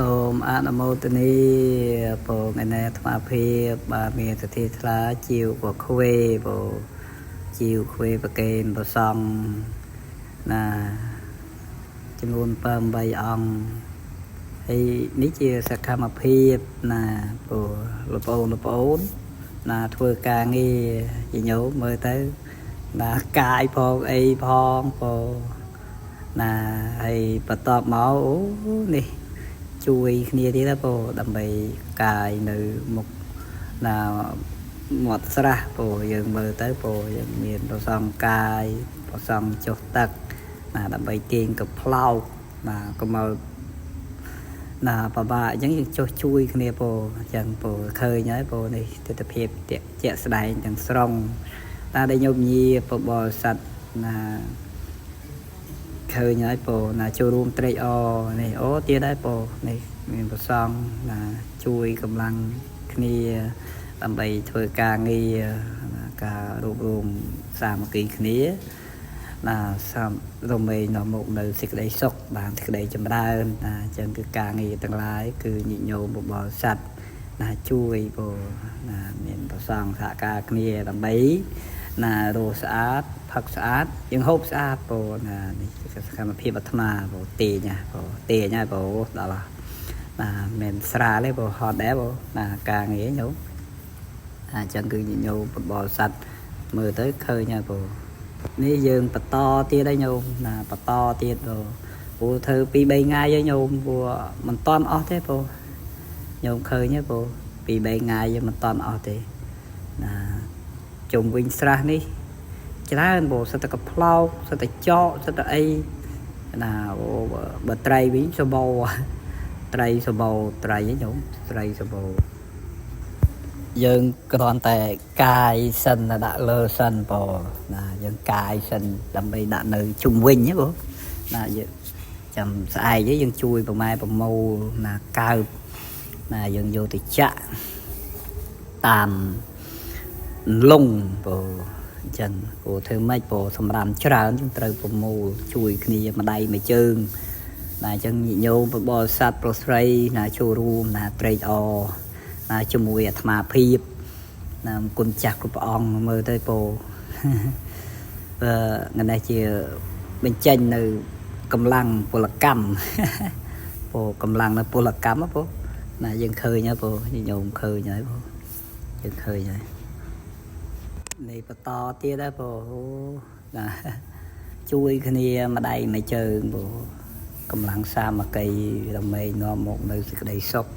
សូមអនុមោទនាពរថ្ងៃនេះអាត្មាភាពបាទមានសទ្ធាថ្លាជីវក៏ខ្វេពរជីវខ្វេប្រកេនប្រសង់ណាចំនួន7 8អង្គហើយនេះជាសកម្មភាពណាពរលោកប្អូនណាធ្វើការងារញញោមមើលទៅណាកាយផងអីផងពរណាហើយបន្ទាប់មកអូនេះជួយគ្នាទៀតណាពដើម្បីកាយនៅមុខណាមាត់ស្រះពយើងមើលទៅពយើងមានប្រសងកាយប្រសងចុះទឹកណាដើម្បីទាញកំផ្លោកណាកុំឲ្យណាបបាអញ្ចឹងយើងចុះជួយគ្នាពអញ្ចឹងពឃើញហើយពនេះទស្សនភាពជាក់ស្ដែងទាំងស្រុងតាដែលញោមញាបបរិស័ទណាឃើញហើយពណាចូលរួមត្រេកអរនេះអូទៀតហើយពនេះមានប្រសងណាជួយកម្លាំងគ្នាដើម្បីធ្វើការងារការរួបរวมសាមគ្គីគ្នាណារមែងនាំមកនៅសេចក្តីសុខបានសេចក្តីចម្រើនណាអញ្ចឹងគឺការងារទាំងឡាយគឺញាតិញោមបរិស័ទណាជួយពណាមានប្រសងសហការគ្នាដើម្បីណារស់ស្អាតផឹកស្អាតយើងហូបស្អាតពណានេះគឺសកម្មភាពអាត្មាពទេញពហើយពដល់ណាមិនស្រាលទេហត់ដែរណាការងារញោមអញ្ចឹងគឺញោមបរិស័ទមើលទៅឃើញហើយនេះយើងបន្តទៀតហើយញោមណាបន្តទៀតព្រោះធ្វើ2 3ថ្ងៃហើយញោមព្រោះមិនតន់អស់ទេញោមឃើញទេ2 3ថ្ងៃមិនតន់អស់ទេណាជុំវិញស្រះនេះច្រើនសិតតែកផ្លោកសិតតែចកសិតតែអីណាបើត្រីវិញសបោត្រីសបោត្រីញោមត្រីសបោយើងគ្រាន់តែកាយសិនដាក់លើសិនណាយើងកាយសិនដើម្បីដាក់នៅជុំវិញហ៎ណាយើងចាំស្អែកយើងជួយប្រម៉ែប្រមូលណាកើបណាយើងយកទៅចាក់តាមលងអញ្ចឹងធ្វើម៉េចសម្រាប់ច្រើនយើងត្រូវប្រមូលជួយគ្នាម្ដាយមួយជើងណាអញ្ចឹងញោមបរិស័ទប្រុសស្រីណាចូលរួមណាត្រេកអរណាជាមួយអាត្មាភាពណាគុណចាស់គ្រប់ព្រះអង្គមើលទៅថ្ងៃនេះជាបញ្ចេញនៅកម្លាំងពលកម្មកម្លាំងនៅពលកម្មណាយើងឃើញហើយញោមឃើញហើយយើងឃើញហើយនេះបន្តទៀតដែរណាជួយគ្នាម្ដាយមួយជើងកម្លាំងសាមគ្គីដើម្បីនាំមកនៅសេចក្តីសុខ